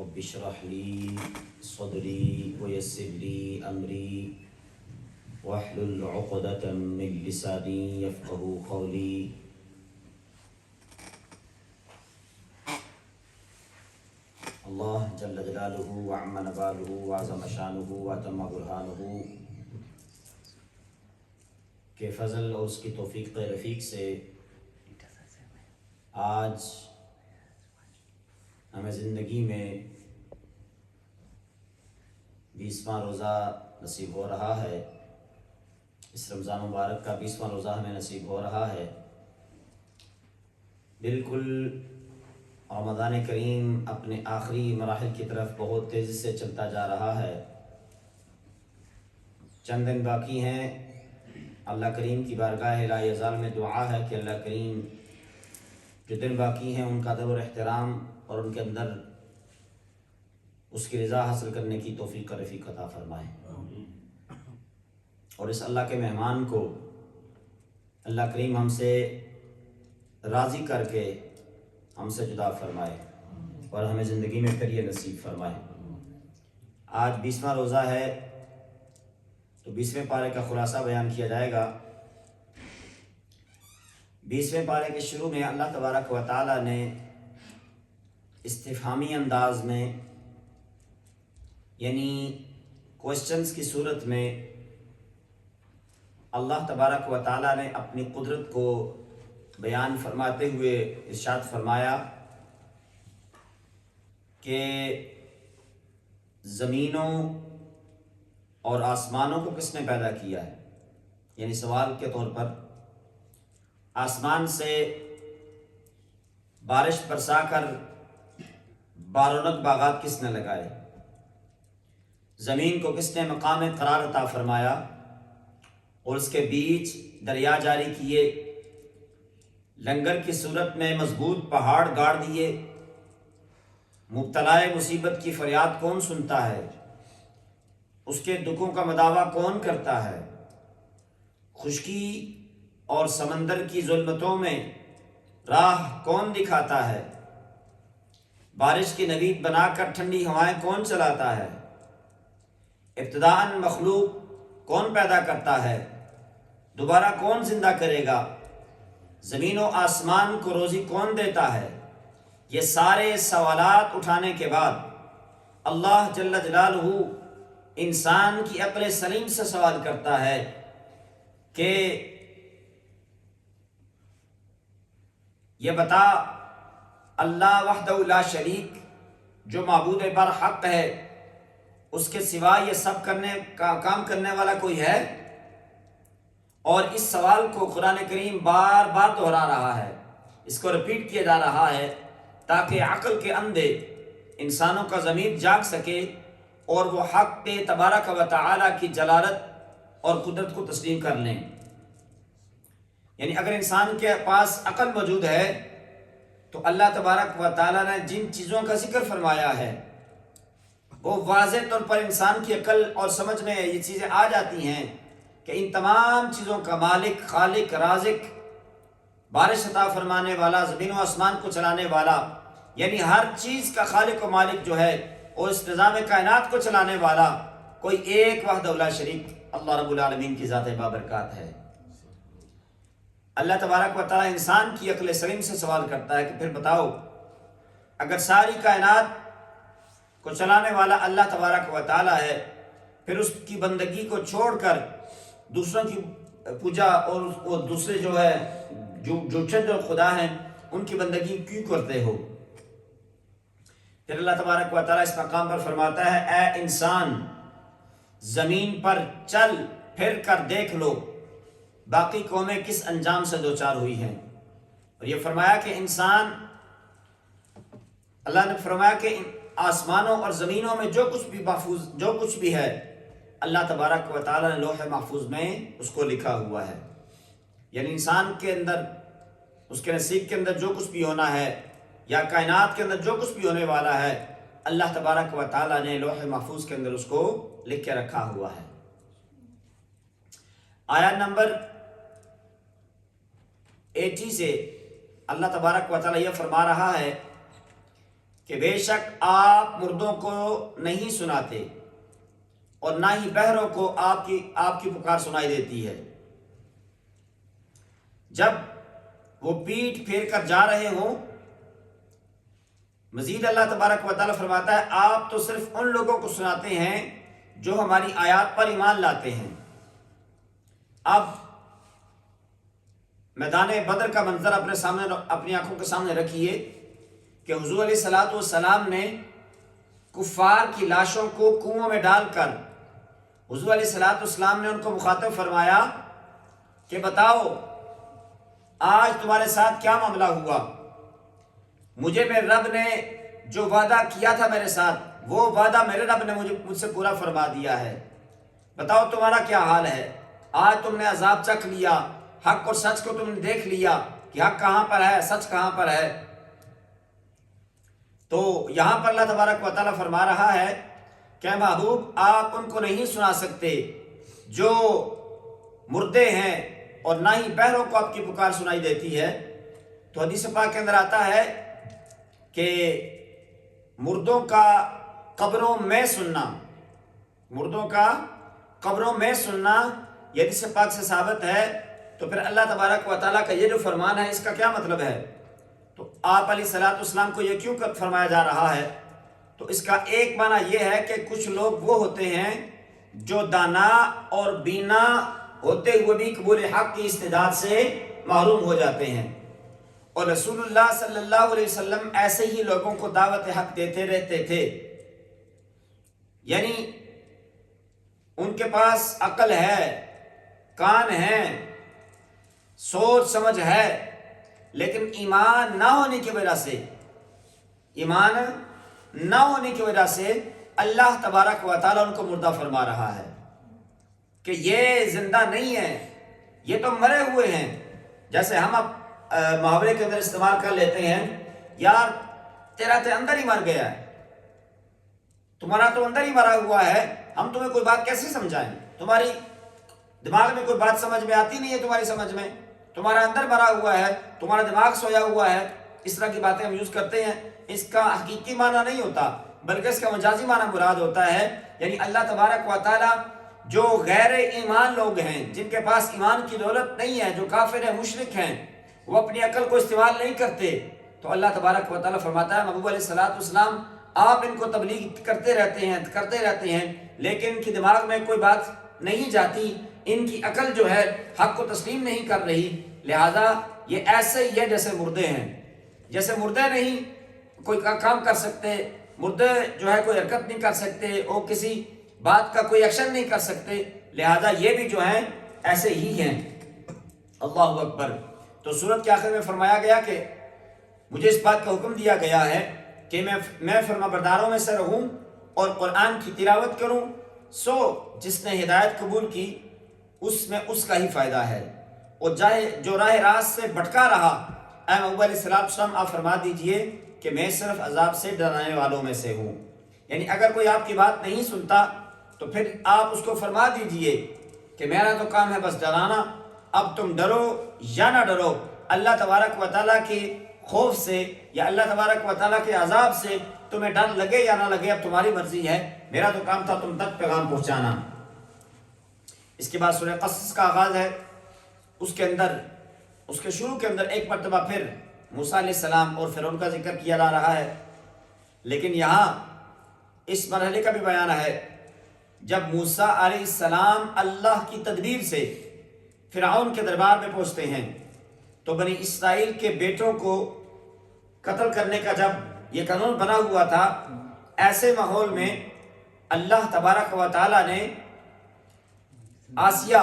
رب اشرح لي صدري ويسر لي أمري واحلل عقدة من لساني يفقهوا قولي. اللہ جل جلالہ وعم نوالہ وعظم شانہ واتم برہانہ کے فضل اور اس کی توفیق رفیق سے آج ہمیں زندگی میں 20واں روزہ نصیب ہو رہا ہے. اس رمضان مبارک کا 20واں روزہ ہمیں نصیب ہو رہا ہے. بالکل رمضان کریم اپنے آخری مراحل کی طرف بہت تیزی سے چلتا جا رہا ہے. چند دن باقی ہیں. اللہ کریم کی بارگاہ لا یزال میں دعا ہے کہ اللہ کریم جو دن باقی ہیں ان کا ادب اور احترام اور ان کے اندر اس کی رضا حاصل کرنے کی توفیق رفیق عطا فرمائے. اور اس اللہ کے مہمان کو اللہ کریم ہم سے راضی کر کے ہم سے جدا فرمائے اور ہمیں زندگی میں پھر یہ نصیب فرمائے. آج 20واں روزہ ہے تو 20ویں پارے کا خلاصہ بیان کیا جائے گا. 20ویں پارے کے شروع میں اللہ تبارک و تعالی نے استفہامی انداز میں یعنی کوشچنز کی صورت میں اللہ تبارک و تعالی نے اپنی قدرت کو بیان فرماتے ہوئے ارشاد فرمایا کہ زمینوں اور آسمانوں کو کس نے پیدا کیا ہے. یعنی سوال کے طور پر آسمان سے بارش برسا کر بارونق باغات کس نے لگائے. زمین کو کس نے مقام قرار عطا فرمایا اور اس کے بیچ دریا جاری کیے. لنگر کی صورت میں مضبوط پہاڑ گاڑ دیے. مبتلا مصیبت کی فریاد کون سنتا ہے؟ اس کے دکھوں کا مداوع کون کرتا ہے؟ خشکی اور سمندر کی ظلمتوں میں راہ کون دکھاتا ہے؟ بارش کی نوید بنا کر ٹھنڈی ہوائیں کون چلاتا ہے؟ ابتداءً مخلوق کون پیدا کرتا ہے؟ دوبارہ کون زندہ کرے گا؟ زمین و آسمان کو روزی کون دیتا ہے؟ یہ سارے سوالات اٹھانے کے بعد اللہ جل جلالہ انسان کی عقل سلیم سے سوال کرتا ہے کہ یہ بتا اللہ وحدہ لا شریک جو معبود برحق ہے اس کے سوا یہ سب کام کرنے والا کوئی ہے؟ اور اس سوال کو قرآن کریم بار بار دہرا رہا ہے. اس کو رپیٹ کیا جا رہا ہے تاکہ عقل کے اندھے انسانوں کا ضمیر جاگ سکے اور وہ حق تبارک و تعالی کی جلالت اور قدرت کو تسلیم کر لیں. یعنی اگر انسان کے پاس عقل موجود ہے تو اللہ تبارک و تعالی نے جن چیزوں کا ذکر فرمایا ہے وہ واضح طور پر انسان کی عقل اور سمجھ میں یہ چیزیں آ جاتی ہیں کہ ان تمام چیزوں کا مالک، خالق، رازق، بارش عطا فرمانے والا، زمین و آسمان کو چلانے والا، یعنی ہر چیز کا خالق و مالک جو ہے اور اس نظام کائنات کو چلانے والا کوئی ایک وحدہ لا شریک اللہ رب العالمین کی ذات بابرکات ہے. اللہ تبارک و تعالی انسان کی عقل سلیم سے سوال کرتا ہے کہ پھر بتاؤ اگر ساری کائنات کو چلانے والا اللہ تبارک و تعالی ہے پھر اس کی بندگی کو چھوڑ کر دوسروں کی پوجا اور دوسرے جو ہے جو چند خدا ہیں ان کی بندگی کیوں کرتے ہو؟ پھر اللہ تبارک و تعالی اس مقام پر فرماتا ہے اے انسان زمین پر چل پھر کر دیکھ لو باقی قومیں کس انجام سے دوچار ہوئی ہیں. اور یہ فرمایا کہ انسان اللہ نے فرمایا کہ آسمانوں اور زمینوں میں جو کچھ بھی ہے اللہ تبارک و تعالی نے لوح محفوظ میں اس کو لکھا ہوا ہے. یعنی انسان کے اندر اس کے نصیب کے اندر جو کچھ بھی ہونا ہے یا کائنات کے اندر جو کچھ بھی ہونے والا ہے اللہ تبارک و تعالی نے لوح محفوظ کے اندر اس کو لکھ کے رکھا ہوا ہے. آیت نمبر 80 سے اللہ تبارک و تعالی یہ فرما رہا ہے کہ بے شک آپ مردوں کو نہیں سناتے اور نہ ہی بہروں کو آپ کی پکار سنائی دیتی ہے۔ جب وہ پیٹھ پھیر کر جا رہے ہوں، مزید اللہ تبارک و تعالیٰ فرماتا ہے آپ تو صرف ان لوگوں کو سناتے ہیں جو ہماری آیات پر ایمان لاتے ہیں۔ اب میدان بدر کا منظر اپنی آنکھوں کے سامنے رکھیے کہ حضور علیہ الصلوۃ والسلام نے کفار کی لاشوں کو کنووں میں ڈال کر حضور علیہ الصلوۃ والسلام نے ان کو مخاطب فرمایا کہ بتاؤ آج تمہارے ساتھ کیا معاملہ ہوا؟ مجھے میرے رب نے جو وعدہ کیا تھا میرے ساتھ، وہ وعدہ میرے رب نے مجھ سے پورا فرما دیا ہے۔ بتاؤ تمہارا کیا حال ہے؟ آج تم نے عذاب چکھ لیا، حق اور سچ کو تم نے دیکھ لیا کہ حق کہاں پر ہے، سچ کہاں پر ہے۔ تو یہاں پر اللہ تبارک و تعالیٰ فرما رہا ہے کہ محبوب آپ ان کو نہیں سنا سکتے جو مردے ہیں اور نہ ہی بہروں کو آپ کی پکار سنائی دیتی ہے۔ تو حدیث پاک کے اندر آتا ہے کہ مردوں کا قبروں میں سننا، مردوں کا قبروں میں سننا یہ حدیث پاک سے ثابت ہے۔ تو پھر اللہ تبارک و تعالیٰ کا یہ جو فرمان ہے اس کا کیا مطلب ہے؟ تو آپ علیہ الصلوۃ والسلام کو یہ کیوں فرمایا جا رہا ہے؟ تو اس کا ایک معنی یہ ہے کہ کچھ لوگ وہ ہوتے ہیں جو دانا اور بینا ہوتے ہوئے بھی قبول حق کی استعداد سے محروم ہو جاتے ہیں، اور رسول اللہ صلی اللہ علیہ وسلم ایسے ہی لوگوں کو دعوت حق دیتے رہتے تھے۔ یعنی ان کے پاس عقل ہے، کان ہے، سوچ سمجھ ہے، لیکن ایمان نہ ہونے کی وجہ سے اللہ تبارک و تعالیٰ ان کو مردہ فرما رہا ہے کہ یہ زندہ نہیں ہے، یہ تو مرے ہوئے ہیں۔ جیسے ہم اب محاورے کے اندر استعمال کر لیتے ہیں، یار تیرا تو اندر ہی مر گیا ہے، تمہارا تو اندر ہی مرا ہوا ہے، ہم تمہیں کوئی بات کیسے سمجھائیں؟ تمہاری دماغ میں کوئی بات سمجھ میں آتی نہیں ہے، تمہاری سمجھ میں تمہارا اندر مرا ہوا ہے، تمہارا دماغ سویا ہوا ہے۔ اس طرح کی باتیں ہم یوز کرتے ہیں، اس کا حقیقی معنی نہیں ہوتا بلکہ اس کا مجازی معنی مراد ہوتا ہے۔ یعنی اللہ تبارک و تعالیٰ جو غیر ایمان لوگ ہیں، جن کے پاس ایمان کی دولت نہیں ہے، جو کافر ہیں، مشرک ہیں، وہ اپنی عقل کو استعمال نہیں کرتے، تو اللہ تبارک و تعالیٰ فرماتا ہے محبوب علیہ الصلوۃ والسلام آپ ان کو تبلیغ کرتے رہتے ہیں لیکن ان کی دماغ میں کوئی بات نہیں جاتی، ان کی عقل جو ہے حق کو تسلیم نہیں کر رہی، لہذا یہ ایسے ہی ہے جیسے مردے ہیں۔ جیسے مردے نہیں کوئی کام کر سکتے، مردے جو ہے کوئی حرکت نہیں کر سکتے، وہ کسی بات کا کوئی ایکشن نہیں کر سکتے، لہذا یہ بھی جو ہیں ایسے ہی ہیں۔ اللہ اکبر۔ تو سورت کے آخر میں فرمایا گیا کہ مجھے اس بات کا حکم دیا گیا ہے کہ میں فرما برداروں میں سے رہوں اور قرآن کی تلاوت کروں، سو جس نے ہدایت قبول کی اس میں اس کا ہی فائدہ ہے، اور جو راہ راست سے بھٹکا رہا، اے محبوب علیہ السلام آپ فرما دیجئے کہ میں صرف عذاب سے ڈرانے والوں میں سے ہوں۔ یعنی اگر کوئی آپ کی بات نہیں سنتا تو پھر آپ اس کو فرما دیجئے کہ میرا تو کام ہے بس ڈرانا، اب تم ڈرو یا نہ ڈرو، اللہ تبارک و تعالیٰ کے خوف سے یا اللہ تبارک و تعالیٰ کے عذاب سے تمہیں ڈر لگے یا نہ لگے اب تمہاری مرضی ہے، میرا تو کام تھا تم تک پیغام پہنچانا۔ اس کے بعد سورہ قصص کا آغاز ہے، اس کے شروع کے اندر ایک مرتبہ پھر موسیٰ علیہ السلام اور فرعون کا ذکر کیا جا رہا ہے، لیکن یہاں اس مرحلے کا بھی بیان ہے جب موسیٰ علیہ السلام اللہ کی تدبیر سے فرعون کے دربار میں پہنچتے ہیں تو بنی اسرائیل کے بیٹوں کو قتل کرنے کا جب یہ قانون بنا ہوا تھا، ایسے ماحول میں اللہ تبارک و تعالیٰ نے آسیہ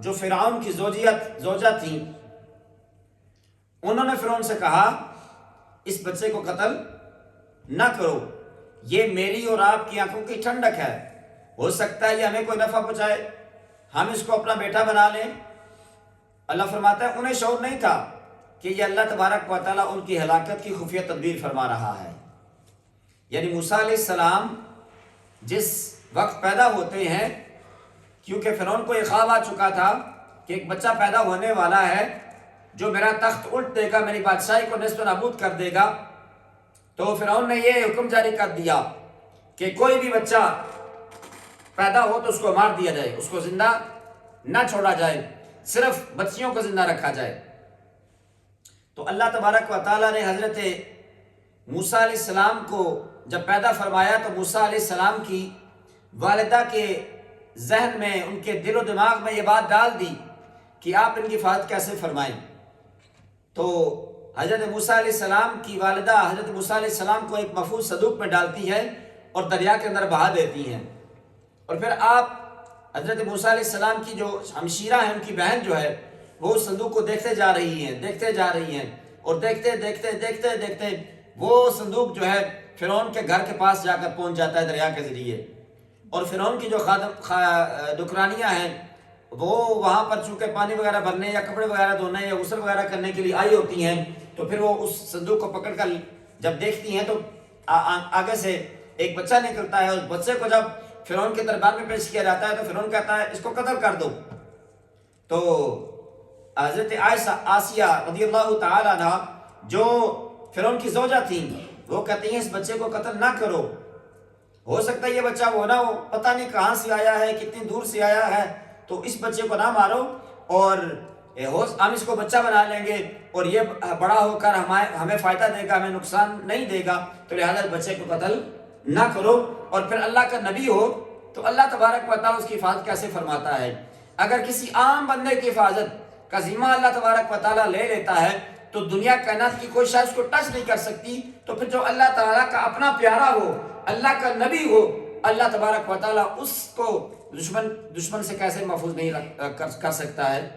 جو فرعون کی زوجہ تھیں، انہوں نے فرعون سے کہا اس بچے کو قتل نہ کرو، یہ میری اور آپ کی آنکھوں کی ٹھنڈک ہے، ہو سکتا ہے یہ ہمیں کوئی نفع پہنچائے، ہم اس کو اپنا بیٹا بنا لیں۔ اللہ فرماتا ہے انہیں شعور نہیں تھا کہ یہ اللہ تبارک و تعالیٰ ان کی ہلاکت کی خفیہ تدبیر فرما رہا ہے۔ یعنی موسیٰ علیہ السلام جس وقت پیدا ہوتے ہیں، کیونکہ فرعون کو یہ خواب آ چکا تھا کہ ایک بچہ پیدا ہونے والا ہے جو میرا تخت الٹ دے گا، میری بادشاہی کو نصف نابود کر دے گا، تو فرعون نے یہ حکم جاری کر دیا کہ کوئی بھی بچہ پیدا ہو تو اس کو مار دیا جائے، اس کو زندہ نہ چھوڑا جائے، صرف بچیوں کو زندہ رکھا جائے۔ تو اللہ تبارک و تعالیٰ نے حضرت موسیٰ علیہ السلام کو جب پیدا فرمایا تو موسیٰ علیہ السلام کی والدہ کے ذہن میں، ان کے دل و دماغ میں یہ بات ڈال دی کہ آپ ان کی حفاظت کیسے فرمائیں۔ تو حضرت موسیٰ علیہ السلام کی والدہ حضرت موسیٰ علیہ السلام کو ایک محفوظ صندوق میں ڈالتی ہے اور دریا کے اندر بہا دیتی ہیں، اور پھر آپ حضرت موسیٰ علیہ السلام کی جو ہمشیرہ ہیں، ان کی بہن جو ہے، وہ اس صندوق کو دیکھتے جا رہی ہیں اور دیکھتے وہ صندوق جو ہے فرعون کے گھر کے پاس جا کر پہنچ جاتا ہے دریا کے ذریعے، اور فرعون کی جو نوکرانیاں ہیں وہ وہاں پر چونکہ پانی وغیرہ بھرنے یا کپڑے وغیرہ دھونے یا غسل وغیرہ کرنے کے لیے آئی ہوتی ہیں، تو پھر وہ اس صندوق کو پکڑ کر جب دیکھتی ہیں تو آگے سے ایک بچہ نکلتا ہے، اس بچے کو جب فرعون کے دربار میں پیش کیا جاتا ہے تو فرعون کہتا ہے اس کو قتل کر دو۔ تو حضرت آسیہ رضی اللہ تعالیٰ عنہ جو فرعون کی زوجہ تھیں، وہ کہتی ہیں اس بچے کو قتل نہ کرو، ہو سکتا ہے یہ بچہ وہ نہ ہو، پتہ نہیں کہاں سے آیا ہے، کتنی دور سے آیا ہے، تو اس بچے کو نہ مارو، اور ہم اس کو بچہ بنا لیں گے اور یہ بڑا ہو کر ہمیں فائدہ دے گا، ہمیں نقصان نہیں دے گا، تو لہذا بچے کو قتل نہ کرو۔ اور پھر اللہ کا نبی ہو تو اللہ تبارک و تعالیٰ اس کی حفاظت کیسے فرماتا ہے؟ اگر کسی عام بندے کی حفاظت کا ذمہ اللہ تبارک و تعالیٰ لے لیتا ہے تو دنیا کائنات کی کوئی شاید اس کو ٹچ نہیں کر سکتی، تو پھر جو اللہ تعالیٰ کا اپنا پیارا ہو، اللہ کا نبی ہو، اللہ تبارک و تعالیٰ اس کو دشمن سے کیسے محفوظ نہیں کر سکتا ہے؟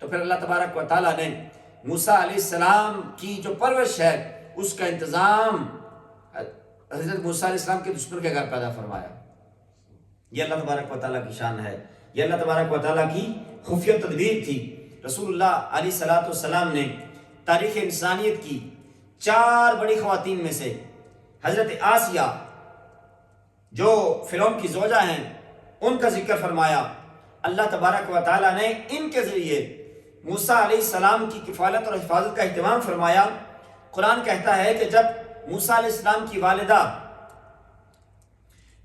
تو پھر اللہ تبارک و تعالیٰ نے موسیٰ علیہ السلام کی جو پرورش ہے اس کا انتظام حضرت موسیٰ علیہ السلام کے دشمن کے گھر پیدا فرمایا۔ یہ اللہ تبارک و تعالیٰ کی شان ہے، یہ اللہ تبارک و تعالیٰ کی خفیہ تدبیر تھی۔ رسول اللہ علیہ السلام نے تاریخ انسانیت کی 4 بڑی خواتین میں سے حضرت آسیہ جو فرعون کی زوجہ ہیں ان کا ذکر فرمایا۔ اللہ تبارک و تعالیٰ نے ان کے ذریعے موسیٰ علیہ السلام کی کفالت اور حفاظت کا اہتمام فرمایا۔ قرآن کہتا ہے کہ جب موسیٰ علیہ السلام کی والدہ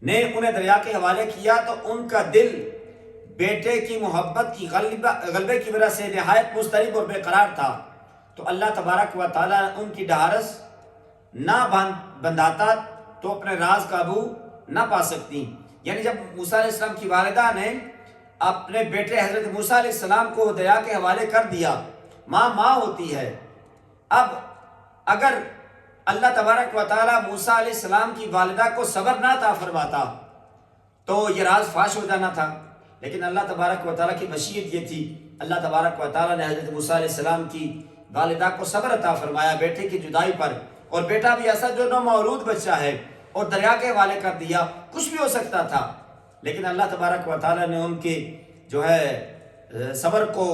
نے انہیں دریا کے حوالے کیا تو ان کا دل بیٹے کی محبت کی غلبے کی وجہ سے نہایت مضطرب اور بے قرار تھا، تو اللہ تبارک و تعالیٰ ان کی ڈھارس نہ بندھاتا تو اپنے راز قابو نہ پا سکتی۔ یعنی جب موسیٰ علیہ السلام کی والدہ نے اپنے بیٹے حضرت موسیٰ علیہ السلام کو دریا کے حوالے کر دیا، ماں ہوتی ہے، اب اگر اللہ تبارک و تعالیٰ موسیٰ علیہ السلام کی والدہ کو صبر نہ عطا فرماتا تو یہ راز فاش ہو جانا تھا، لیکن اللہ تبارک و تعالیٰ کی مشیت یہ تھی، اللہ تبارک و تعالیٰ نے حضرت موسیٰ علیہ السلام کی والدہ کو صبر عطا فرمایا بیٹے کی جدائی پر، اور بیٹا بھی ایسا جو نومولود بچہ ہے، اور دریا کے حوالے کر دیا، کچھ بھی ہو سکتا تھا، لیکن اللہ تبارک و تعالیٰ نے ان کے جو ہے صبر کو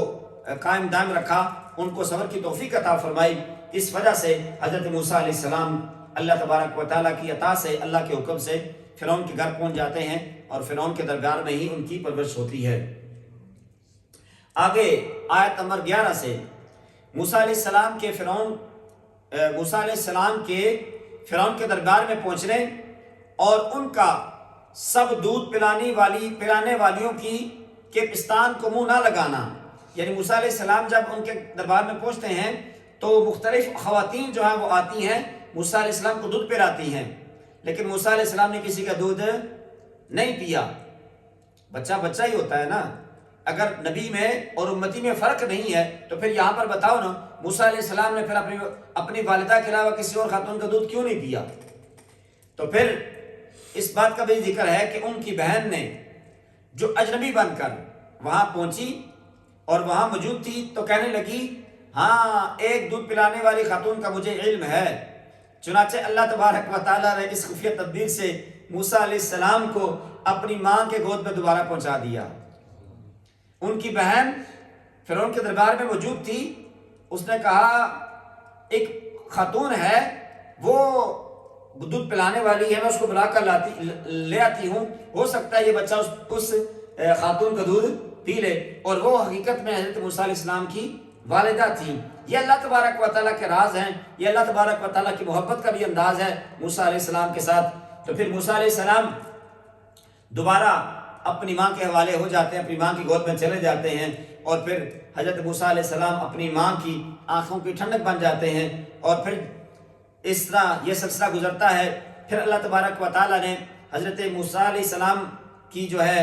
قائم دائم رکھا، ان کو صبر کی توفیق عطا فرمائی۔ اس وجہ سے حضرت موسیٰ علیہ السلام اللہ تبارک و تعالیٰ کی عطا سے، اللہ کے حکم سے فرعون کے گھر پہنچ جاتے ہیں، اور فرعون کے دربار میں ہی ان کی پرورش ہوتی ہے۔ آگے آیت نمبر 11 سے موسیٰ علیہ السلام کے فرعون کے دربار میں پہنچنے اور ان کا سب دودھ پلانے والیوں کے پستان کو منہ نہ لگانا، یعنی موسیٰ علیہ السلام جب ان کے دربار میں پہنچتے ہیں تو مختلف خواتین جو ہیں وہ آتی ہیں، موسیٰ علیہ السلام کو دودھ پلاتی ہیں، لیکن موسیٰ علیہ السلام نے کسی کا دودھ نہیں پیا۔ بچہ ہی ہوتا ہے نا، اگر نبی میں اور امتی میں فرق نہیں ہے تو پھر یہاں پر بتاؤ نا، موسیٰ علیہ السلام نے پھر اپنی والدہ کے علاوہ کسی اور خاتون کا دودھ کیوں نہیں پیا؟ تو پھر اس بات کا بھی ذکر ہے کہ ان کی بہن نے جو اجنبی بن کر وہاں پہنچی اور وہاں موجود تھی تو کہنے لگی ہاں ایک دودھ پلانے والی خاتون کا مجھے علم ہے۔ چنانچہ اللہ تبارک و تعالیٰ نے اس خفیہ تدبیر سے موسیٰ علیہ السلام کو اپنی ماں کے گود میں دوبارہ پہنچا دیا۔ ان کی بہن فرعون کے دربار میں موجود تھی، اس نے کہا ایک خاتون ہے وہ دودھ پلانے والی ہے، میں اس کو بلا کر لے آتی ہوں، ہو سکتا ہے یہ بچہ اس خاتون کا دودھ پی لے، اور وہ حقیقت میں حضرت موسیٰ علیہ السلام کی والدہ تھیں۔ یہ اللہ تبارک و تعالیٰ کے راز ہیں، یہ اللہ تبارک و تعالیٰ کی محبت کا بھی انداز ہے موسیٰ علیہ السلام کے ساتھ۔ تو پھر موسیٰ علیہ السلام دوبارہ اپنی ماں کے حوالے ہو جاتے ہیں، اپنی ماں کی گود میں چلے جاتے ہیں، اور پھر حضرت موسیٰ علیہ السلام اپنی ماں کی آنکھوں کی ٹھنڈک بن جاتے ہیں، اور پھر اس طرح یہ سلسلہ گزرتا ہے۔ پھر اللہ تبارک و تعالیٰ نے حضرت موسیٰ علیہ السلام کی جو ہے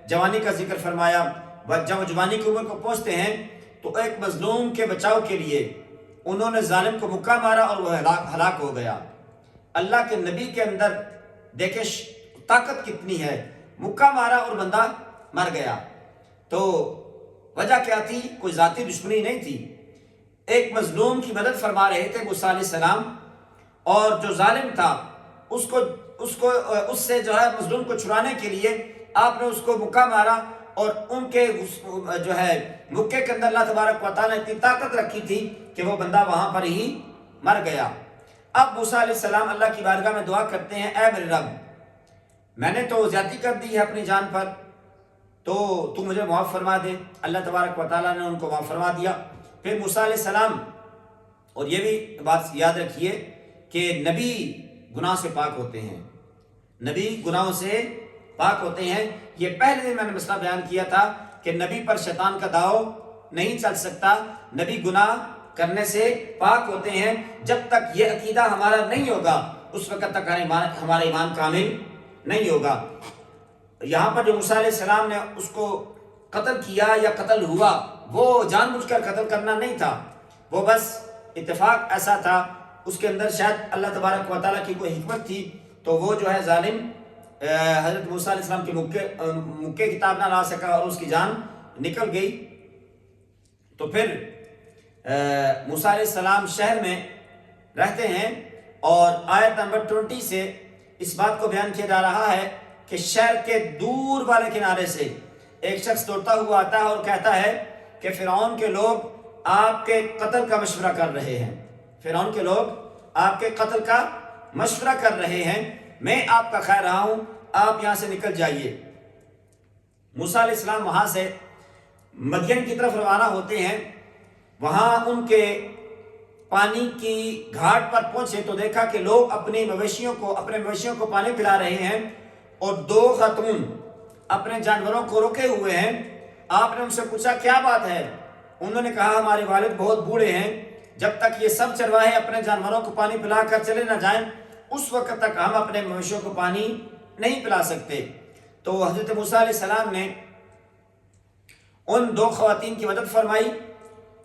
جوانی کا ذکر فرمایا۔ جب وہ جوانی کی عمر کو پہنچتے ہیں تو ایک مظلوم کے بچاؤ کے لیے انہوں نے ظالم کو مکہ مارا اور وہ ہلاک ہو گیا۔ اللہ کے نبی کے اندر دیکھیں طاقت کتنی ہے، مکہ مارا اور بندہ مر گیا۔ تو وجہ کیا تھی؟ کوئی ذاتی دشمنی نہیں تھی، ایک مظلوم کی مدد فرما رہے تھے موسیٰ علیہ السلام، اور جو ظالم تھا اس سے جو ہے مظلوم کو چھڑانے کے لیے آپ نے اس کو مکہ مارا، اور ان کے جو ہے مکے کے اندر اللہ تبارک و تعالیٰ نے اتنی طاقت رکھی تھی کہ وہ بندہ وہاں پر ہی مر گیا۔ اب موسیٰ علیہ السلام اللہ کی بارگاہ میں دعا کرتے ہیں، اے میرے رب، میں نے تو زیادتی کر دی ہے اپنی جان پر، تو مجھے معاف فرما دے۔ اللہ تبارک و تعالیٰ نے ان کو معاف فرما دیا۔ پھر موسیٰ علیہ السلام، اور یہ بھی بات یاد رکھیے کہ نبی گناہ سے پاک ہوتے ہیں، نبی گناہوں سے پاک ہوتے ہیں۔ یہ پہلے دن میں نے مسئلہ بیان کیا تھا کہ نبی پر شیطان کا داؤ نہیں چل سکتا، نبی گناہ کرنے سے پاک ہوتے ہیں۔ جب تک یہ عقیدہ ہمارا نہیں ہوگا اس وقت تک ہمارا ایمان کامل نہیں ہوگا۔ یہاں پر جو موسیٰ علیہ السلام نے اس کو قتل کیا یا قتل ہوا، وہ جان بوجھ کر قتل کرنا نہیں تھا، وہ بس اتفاق ایسا تھا، اس کے اندر شاید اللہ تبارک و تعالیٰ کی کوئی حکمت تھی، تو وہ جو ہے ظالم حضرت موسیٰ علیہ السلام کے مکے کتاب نہ لا سکا اور اس کی جان نکل گئی۔ تو پھر موسیٰ علیہ السلام شہر میں رہتے ہیں، اور آیت نمبر 20 سے اس بات کو بیان کیا جا رہا ہے کہ شہر کے دور والے کنارے سے ایک شخص دوڑتا ہوا آتا ہے اور کہتا ہے کہ فرعون کے لوگ آپ کے قتل کا مشورہ کر رہے ہیں، فرعون کے لوگ آپ کے قتل کا مشورہ کر رہے ہیں، میں آپ کا خیر رہا ہوں، آپ یہاں سے نکل جائیے۔ موسیٰ علیہ السلام وہاں سے مدین کی طرف روانہ ہوتے ہیں۔ وہاں ان کے پانی کی گھاٹ پر پہنچے تو دیکھا کہ لوگ اپنے مویشیوں کو پانی پلا رہے ہیں، اور 2 خاتون اپنے جانوروں کو روکے ہوئے ہیں۔ آپ نے ان سے پوچھا کیا بات ہے؟ انہوں نے کہا ہمارے والد بہت بوڑھے ہیں، جب تک یہ سب چرواہے اپنے جانوروں کو پانی پلا کر چلے نہ جائیں اس وقت تک ہم اپنے مویشیوں کو پانی نہیں پلا سکتے۔ تو حضرت موسیٰ علیہ السلام نے ان 2 خواتین کی مدد فرمائی۔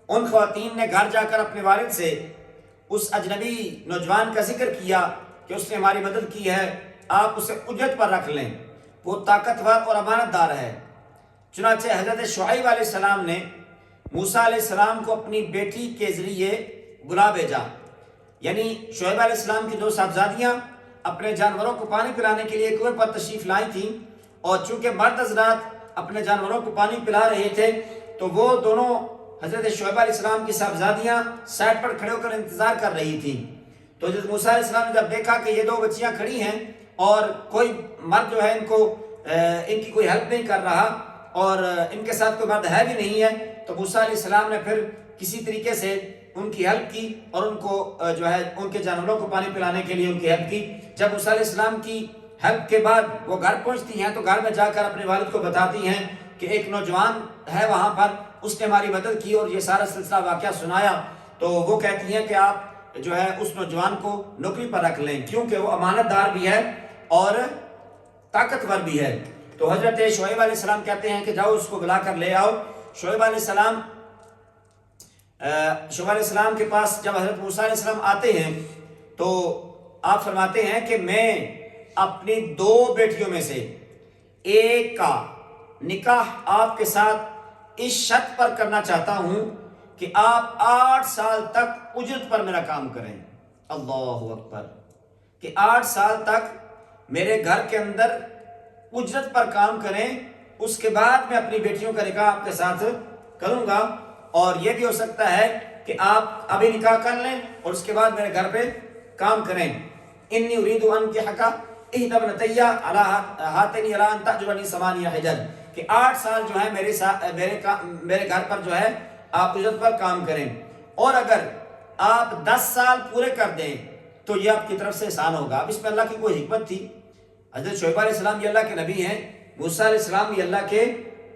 ان خواتین نے گھر جا کر اپنے والد سے اس اجنبی نوجوان کا ذکر کیا کہ اس نے ہماری مدد کی ہے، آپ اسے اجرت پر رکھ لیں، وہ طاقتور اور امانت دار ہے۔ چنانچہ حضرت شعیب علیہ السلام نے موسیٰ علیہ السلام کو اپنی بیٹی کے ذریعے بلا بھیجا، یعنی شعیب علیہ السلام کی 2 صاحبزادیاں اپنے جانوروں کو پانی پلانے کے لیے کنویں پر تشریف لائی تھیں، اور چونکہ مرد حضرات اپنے جانوروں کو پانی پلا رہے تھے تو وہ دونوں حضرت شعیب علیہ السلام کی صاحبزادیاں سائڈ پر کھڑے ہو کر انتظار کر رہی تھیں۔ تو حضرت موسیٰ علیہ السلام نے جب دیکھا کہ یہ 2 بچیاں کھڑی ہیں اور کوئی مرد جو ہے ان کی کوئی ہیلپ نہیں کر رہا، اور ان کے ساتھ کوئی مرد ہے بھی نہیں ہے، تو موسیٰ علیہ السلام نے پھر کسی طریقے سے ان کی ہیلپ کی اور ان کو جو ہے ان کے جانوروں کو پانی پلانے کے لیے ان کی ہیلپ کی۔ جب موسیٰ علیہ السلام کی ہیلپ کے بعد وہ گھر پہنچتی ہیں تو گھر میں جا کر اپنے والد کو بتاتی ہیں کہ ایک نوجوان ہے وہاں پر، اس نے ہماری مدد کی اور یہ سارا سلسلہ واقعہ سنایا۔ تو وہ کہتی ہیں کہ آپ جو ہے اس نوجوان کو نوکری پر رکھ لیں، کیونکہ وہ امانت دار بھی ہے اور طاقتور بھی ہے۔ تو حضرت شعیب علیہ السلام کہتے ہیں کہ جاؤ اس کو بلا کر لے آؤ۔ شعیب علیہ السلام کے پاس جب حضرت موسیٰ علیہ السلام آتے ہیں تو آپ فرماتے ہیں کہ میں اپنی 2 بیٹیوں میں سے ایک کا نکاح آپ کے ساتھ اس شرط پر کرنا چاہتا ہوں کہ آپ 8 سال تک اجرت پر میرا کام کریں۔ اللہ اکبر، کہ 8 سال تک میرے گھر کے اندر اجرت پر کام کریں، اس کے بعد میں اپنی بیٹیوں کا نکاح آپ کے ساتھ کروں گا، اور یہ بھی ہو سکتا ہے کہ آپ ابھی نکاح کر لیں اور اس کے بعد میرے گھر پہ کام کریں۔ انی اريد ان انکحک احدی ابنتی علی ہاتین ان تأجرنی 8 حجج، کہ 8 سال جو ہے میرے گھر پر جو ہے آپ اجرت پر کام کریں، اور اگر آپ 10 سال پورے کر دیں تو یہ آپ کی طرف سے احسان ہوگا۔ اب اس میں اللہ کی کوئی حکمت تھی۔ حضرت شعیب علیہ السلام یہ اللہ کے نبی ہیں، موسیٰ علیہ السلام یہ اللہ کے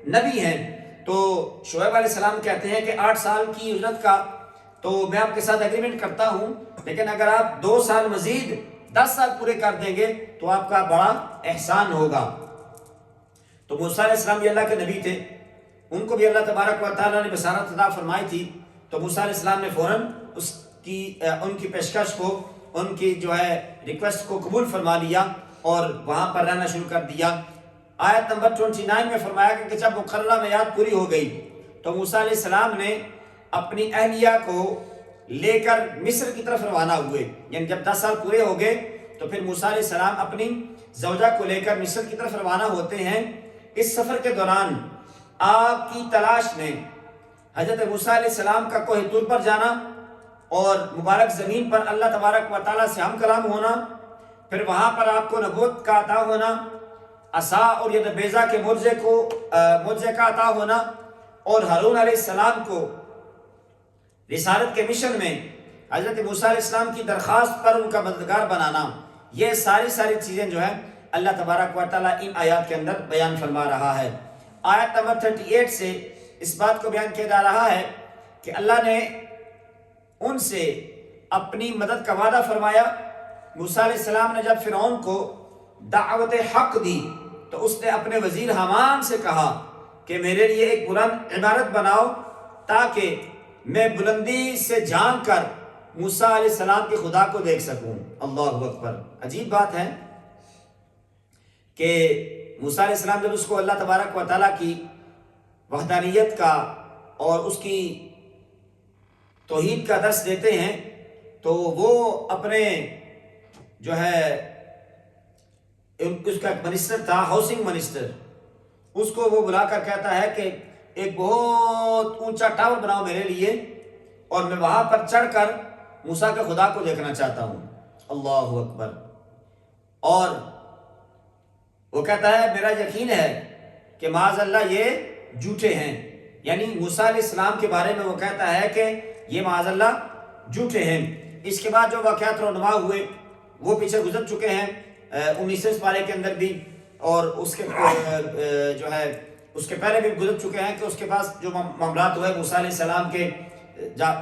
نبی ہیں، تو شعیب علیہ السلام کہتے ہیں کہ 8 سال کی اجرت کا تو میں آپ کے ساتھ ایگریمنٹ کرتا ہوں، لیکن اگر آپ 2 سال مزید 10 سال پورے کر دیں گے تو آپ کا بڑا احسان ہوگا۔ تو موسیٰ علیہ السلام یہ اللہ کے نبی تھے، ان کو بھی اللہ تبارک و تعالیٰ نے بصارت عطا فرمائی تھی، تو موسیٰ علیہ السلام نے فوراً ان کی پیشکش کو، ان کی جو ہے ریکویسٹ کو قبول فرما لیا اور وہاں پر رہنا شروع کر دیا۔ آیت نمبر 29 میں فرمایا کہ جب مقررہ میعاد پوری ہو گئی تو موسیٰ علیہ السلام نے اپنی اہلیہ کو لے کر مصر کی طرف روانہ ہوئے، یعنی جب 10 سال پورے ہو گئے تو پھر موسیٰ علیہ السلام اپنی زوجہ کو لے کر مصر کی طرف روانہ ہوتے ہیں۔ اس سفر کے دوران آپ کی تلاش میں حضرت موسیٰ علیہ السلام کا کوہ طور پر جانا اور مبارک زمین پر اللہ تبارک و تعالیٰ سے ہم کلام ہونا، پھر وہاں پر آپ کو نبوت کا عطا ہونا، عصا اور ید بیضا کے معجزے کا عطا ہونا، اور ہارون علیہ السلام کو رسالت کے مشن میں حضرت موسیٰ علیہ السلام کی درخواست پر ان کا مددگار بنانا، یہ ساری چیزیں جو ہے اللہ تبارک و تعالیٰ ان آیات کے اندر بیان فرما رہا ہے۔ آیت نمبر 38 سے اس بات کو بیان کیا جا رہا ہے کہ اللہ نے ان سے اپنی مدد کا وعدہ فرمایا۔ موسیٰ علیہ السلام نے جب فرعون کو دعوت حق دی تو اس نے اپنے وزیر حامان سے کہا کہ میرے لیے ایک بلند عمارت بناؤ تاکہ میں بلندی سے جھانک کر موسیٰ علیہ السلام کے خدا کو دیکھ سکوں۔ اللہ اکبر! عجیب بات ہے کہ موسیٰ علیہ السلام جب اس کو اللہ تبارک و تعالیٰ کی وحدانیت کا اور اس کی توحید کا درس دیتے ہیں تو وہ اپنے جو ہے اس کا ایک منسٹر تھا، ہاؤسنگ منسٹر، اس کو وہ بلا کر کہتا ہے کہ ایک بہت اونچا ٹاور بناؤ میرے لیے اور میں وہاں پر چڑھ کر موسیٰ کے خدا کو دیکھنا چاہتا ہوں۔ اللہ اکبر! اور وہ کہتا ہے میرا یقین ہے کہ معاذ اللہ یہ جھوٹے ہیں، یعنی موسیٰ علیہ السلام کے بارے میں وہ کہتا ہے کہ یہ معاذ اللہ جھوٹے ہیں۔ اس کے بعد جو واقعات رونما ہوئے وہ پیچھے گزر چکے ہیں 19 پارے کے اندر بھی، اور اس کے جو ہے اس کے پہلے بھی گزر چکے ہیں کہ اس کے پاس جو معاملات ہوئے موسیٰ علیہ السلام کے،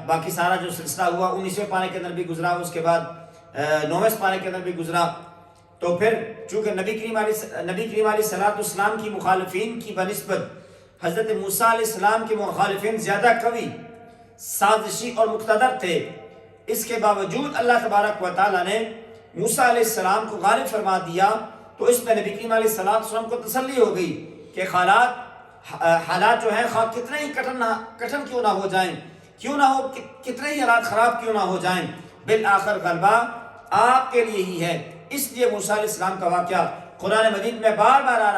باقی سارا جو سلسلہ ہوا 19 پارے کے اندر بھی گزرا، اس کے بعد 9 پارے کے اندر بھی گزرا۔ تو پھر چونکہ نبی کریم علیہ السلام کی مخالفین کی بنسبت حضرت موسیٰ علیہ السلام کے مخالفین زیادہ قوی، سازشی اور مقتدر تھے، اس کے باوجود اللہ تبارک و تعالیٰ نے موسیٰ علیہ السلام کو غالب فرما دیا، تو اس میں نبی کریم علیہ السلام کو تسلی ہو گئی کہ حالات جو ہیں خواہ کتنے ہی کٹھن کیوں نہ ہو جائیں، کیوں نہ ہو کتنے ہی حالات خراب کیوں نہ ہو جائیں، بالآخر غلبہ آپ کے لیے ہی ہے۔ اس لیے موسیٰ علیہ السلام کا واقعہ قرآن مجید میں بار بار آ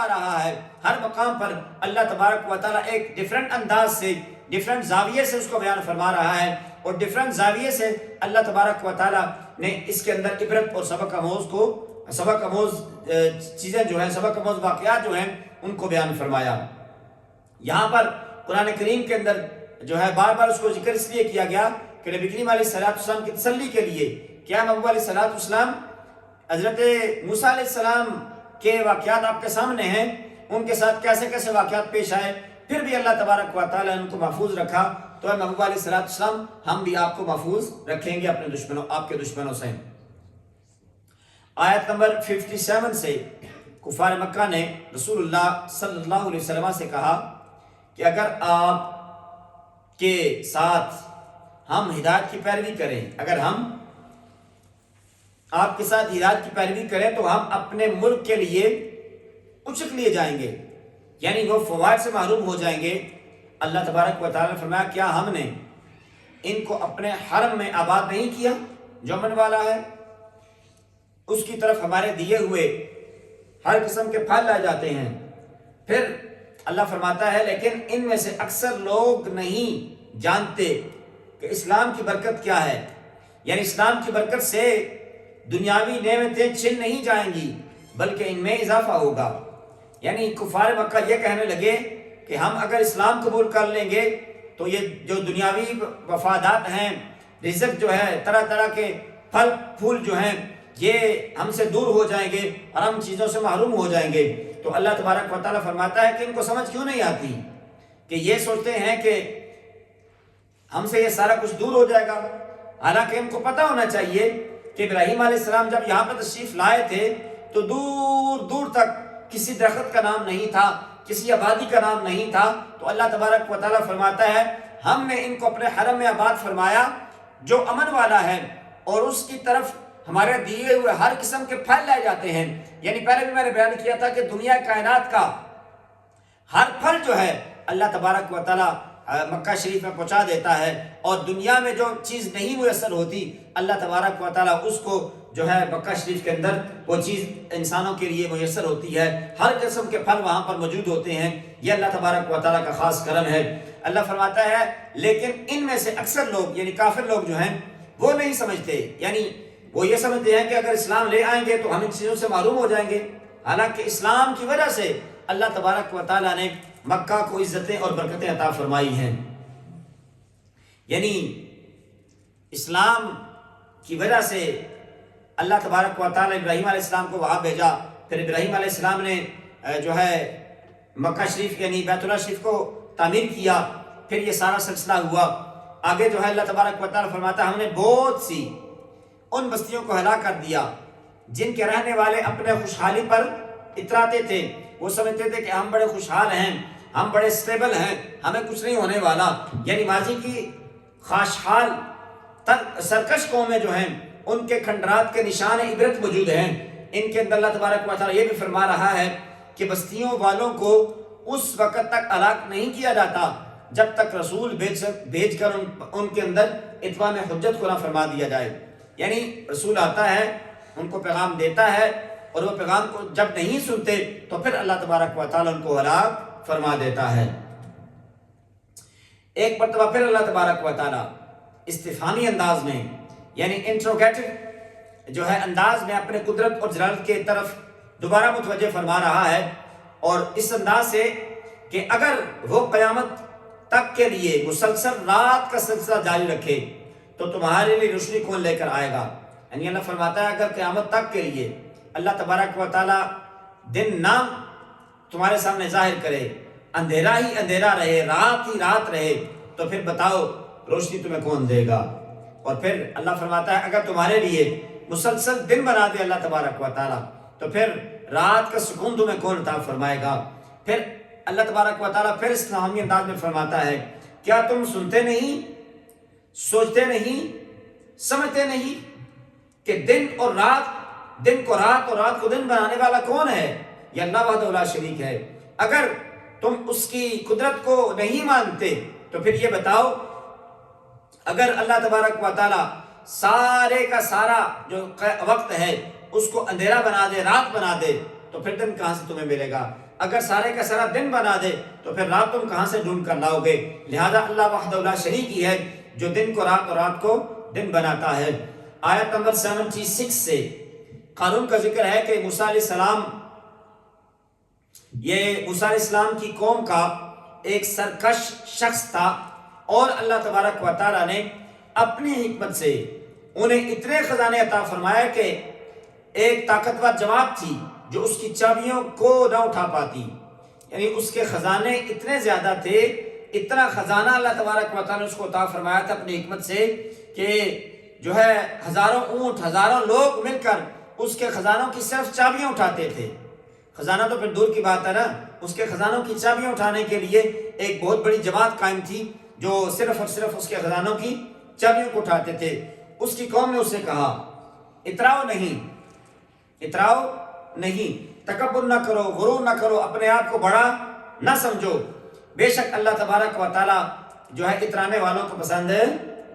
رہا ہے، ہر مقام پر اللہ تبارک و تعالیٰ ایک ڈیفرنٹ انداز سے، ڈیفرنٹ زاویے سے اس کو بیان فرما رہا ہے، اور ڈیفرنٹ زاویے سے اللہ تبارک و تعالیٰ نے اس کے اندر عبرت اور سبق آموز چیزیں جو ہیں، سبق آموز واقعات جو ہیں ان کو بیان فرمایا۔ یہاں پر قرآن کریم کے اندر جو ہے بار بار اس کو ذکر اس لیے کیا گیا کہ نبی کریم علیہ السلام کی تسلی کے لیے کیا محبوب علیہ السلام حضرت موسیٰ علیہ السلام کے واقعات آپ کے سامنے ہیں، ان کے ساتھ کیسے کیسے واقعات پیش آئے، پھر بھی اللہ تبارک و تعالیٰ نے ان کو محفوظ رکھا، تو اے محبوب علیہ السلام ہم بھی آپ کو محفوظ رکھیں گے آپ کے دشمنوں سے۔ آیت نمبر 57 سے کفار مکہ نے رسول اللہ صلی اللہ علیہ وسلم سے کہا کہ اگر آپ کے ساتھ ہم ہدایت کی پیروی کریں، اگر ہم آپ کے ساتھ ہدایت کی پیروی کریں تو ہم اپنے ملک کے لیے اچک لیے جائیں گے، یعنی وہ فوائد سے محروم ہو جائیں گے۔ اللہ تبارک و تعالیٰ نے فرمایا کیا ہم نے ان کو اپنے حرم میں آباد نہیں کیا جو امن والا ہے، اس کی طرف ہمارے دیے ہوئے ہر قسم کے پھل لائے جاتے ہیں۔ پھر اللہ فرماتا ہے لیکن ان میں سے اکثر لوگ نہیں جانتے کہ اسلام کی برکت کیا ہے، یعنی اسلام کی برکت سے دنیاوی نعمتیں چھن نہیں جائیں گی بلکہ ان میں اضافہ ہوگا۔ یعنی کفار مکہ یہ کہنے لگے کہ ہم اگر اسلام قبول کر لیں گے تو یہ جو دنیاوی مفادات ہیں، رزق جو ہے، طرح طرح کے پھل پھول جو ہیں، یہ ہم سے دور ہو جائیں گے اور ہم چیزوں سے محروم ہو جائیں گے۔ تو اللہ تبارک و تعالیٰ فرماتا ہے کہ ان کو سمجھ کیوں نہیں آتی، کہ یہ سوچتے ہیں کہ ہم سے یہ سارا کچھ دور ہو جائے گا، حالانکہ ان کو پتہ ہونا چاہیے کہ ابراہیم علیہ السلام جب یہاں پر تشریف لائے تھے تو دور دور تک کسی درخت کا نام نہیں تھا، کسی آبادی کا نام نہیں تھا۔ تو اللہ تبارک و تعالیٰ فرماتا ہے ہم نے ان کو اپنے حرم میں آباد فرمایا جو امن والا ہے، اور اس کی طرف ہمارے دیے ہوئے ہر قسم کے پھل لائے جاتے ہیں۔ یعنی پہلے بھی میں نے بیان کیا تھا کہ دنیا کائنات کا ہر پھل جو ہے اللہ تبارک و تعالیٰ مکہ شریف میں پہنچا دیتا ہے، اور دنیا میں جو چیز نہیں میسر ہوتی اللہ تبارک و تعالیٰ اس کو جو ہے مکہ شریف کے اندر وہ چیز انسانوں کے لیے میسر ہوتی ہے۔ ہر قسم کے پھل وہاں پر موجود ہوتے ہیں، یہ اللہ تبارک و تعالیٰ کا خاص کرم ہے۔ اللہ فرماتا ہے لیکن ان میں سے اکثر لوگ یعنی کافر لوگ جو ہیں وہ نہیں سمجھتے، یعنی وہ یہ سمجھتے ہیں کہ اگر اسلام لے آئیں گے تو ہم ان چیزوں سے معروم ہو جائیں گے، حالانکہ اسلام کی وجہ سے اللہ تبارک و تعالیٰ نے مکہ کو عزتیں اور برکتیں عطا فرمائی ہیں۔ یعنی اسلام کی وجہ سے اللہ تبارک و تعالیٰ ابراہیم علیہ السلام کو وہاں بھیجا، پھر ابراہیم علیہ السلام نے جو ہے مکہ شریف یعنی بیت اللہ شریف کو تعمیر کیا، پھر یہ سارا سلسلہ ہوا۔ آگے جو ہے اللہ تبارک و تعالیٰ فرماتا ہے ہم نے بہت سی ان بستیوں کو ہلاک کر دیا جن کے رہنے والے اپنے خوشحالی پر اتراتے تھے، وہ سمجھتے تھے کہ ہم بڑے خوشحال ہیں، ہم بڑے سٹیبل ہیں، ہمیں کچھ نہیں ہونے والا۔ یعنی ماضی کی خواہشحال سرکش قومیں جو ہیں ان کے کھنڈرات کے نشان عبرت موجود ہیں۔ ان کے اندر اللہ تبارک و تعالیٰ یہ بھی فرما رہا ہے کہ بستیوں والوں کو اس وقت تک ہلاک نہیں کیا جاتا جب تک رسول بھیج کر ان کے اندر اتمام حجت کو نہ فرما دیا جائے۔ یعنی رسول آتا ہے، ان کو پیغام دیتا ہے، اور وہ پیغام کو جب نہیں سنتے تو پھر اللہ تبارک و تعالیٰ ان کو ہلاک فرما دیتا ہے۔ ایک مرتبہ پھر اللہ تبارک و تعالیٰ استفہامی انداز میں یعنی انٹروگیٹو جو ہے انداز میں اپنے قدرت اور جلالت کے طرف دوبارہ متوجہ فرما رہا ہے، اور اس انداز سے کہ اگر وہ قیامت تک کے لیے مسلسل رات کا سلسلہ جاری رکھے تو تمہارے لیے روشنی کون لے کر آئے گا۔ یعنی اللہ فرماتا ہے اگر قیامت تک کے لیے اللہ تبارک و تعالیٰ دن نہ تمہارے سامنے ظاہر کرے، اندھیرا ہی اندھیرا رہے، رات ہی رات رہے، تو پھر بتاؤ روشنی تمہیں کون دے گا۔ اور پھر اللہ فرماتا ہے اگر تمہارے لیے مسلسل دن بنا دے اللہ تبارک و تعالیٰ تو پھر رات کا سکون تمہیں کون عطا فرمائے گا۔ پھر اللہ تبارک و تعالیٰ پھر اسلامی انداز میں فرماتا ہے کیا تم سنتے نہیں، سوچتے نہیں، سمجھتے نہیں کہ دن اور رات، دن کو رات اور رات کو دن بنانے والا کون ہے؟ یہ اللہ وحدہ لا شریک ہے۔ اگر تم اس کی قدرت کو نہیں مانتے تو پھر یہ بتاؤ اگر اللہ تبارک و تعالیٰ سارے کا سارا جو وقت ہے اس کو اندھیرا بنا دے، رات بنا دے، تو پھر دن کہاں سے تمہیں ملے گا؟ اگر سارے کا سارا دن بنا دے تو پھر رات تم کہاں سے ڈھونڈ کر لاؤ گے؟ لہذا اللہ وحدہ لا شریک ہی ہے جو دن کو رات اور رات کو دن بناتا ہے۔ آیت نمبر 76 سے قارون کا ذکر ہے کہ موسیٰ علیہ السلام، یہ موسیٰ علیہ السلام کی قوم کا ایک سرکش شخص تھا، اور اللہ تبارک و تعالیٰ نے اپنی حکمت سے انہیں اتنے خزانے عطا فرمایا کہ ایک طاقتور جماعت تھی جو اس کی چابیوں کو نہ اٹھا پاتی۔ یعنی اس کے خزانے اتنے زیادہ تھے، اتنا خزانہ اللہ تبارک و تعالیٰ نے اس کو عطا فرمایا تھا اپنی حکمت سے کہ جو ہے ہزاروں اونٹ، ہزاروں لوگ مل کر اس کے خزانوں کی صرف چابیاں اٹھاتے تھے۔ خزانہ تو پھر دور کی بات ہے نا، اس کے خزانوں کی چابیاں اٹھانے کے لیے ایک بہت بڑی جماعت قائم تھی جو صرف اور صرف اس کے خزانوں کی چابیوں کو اٹھاتے تھے۔ اس کی قوم نے اسے کہا اتراؤ نہیں، تکبر نہ کرو، غرور نہ کرو، اپنے آپ کو بڑا نہ سمجھو، بے شک اللہ تبارک و تعالیٰ جو ہے اترانے والوں کو پسند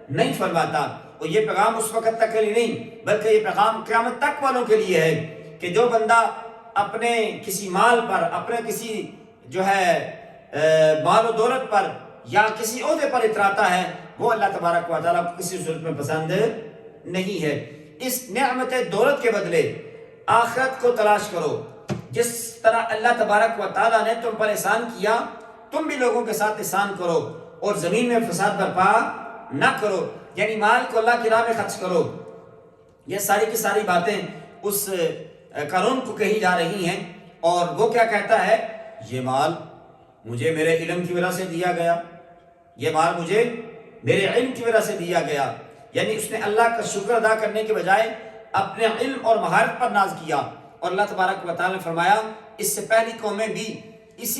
نہیں فرماتا۔ اور یہ پیغام اس وقت تک کے لیے نہیں بلکہ یہ پیغام قیامت تک والوں کے لیے ہے کہ جو بندہ اپنے کسی مال پر، اپنے کسی جو ہے مال و دولت پر یا کسی عہدے پر اتراتا ہے وہ اللہ تبارک و تعالیٰ کو کسی صورت میں پسند نہیں ہے۔ اس نعمت دولت کے بدلے آخرت کو تلاش کرو۔ جس طرح اللہ تبارک و تعالیٰ نے تم پر احسان کیا تم بھی لوگوں کے ساتھ احسان کرو اور زمین میں فساد برپا نہ کرو، یعنی مال کو اللہ کی راہ میں خرچ کرو۔ یہ ساری کی ساری باتیں اس قارون کو کہی جا رہی ہیں، اور وہ کیا کہتا ہے؟ یہ مال مجھے میرے علم کی وجہ سے دیا گیا، یہ مال مجھے میرے علم کی وجہ سے دیا گیا۔ یعنی اس نے اللہ کا شکر ادا کرنے کے بجائے اپنے علم اور مہارت پر ناز کیا، اور اللہ تبارک و تعالیٰ نے فرمایا اس سے پہلی قومیں بھی اس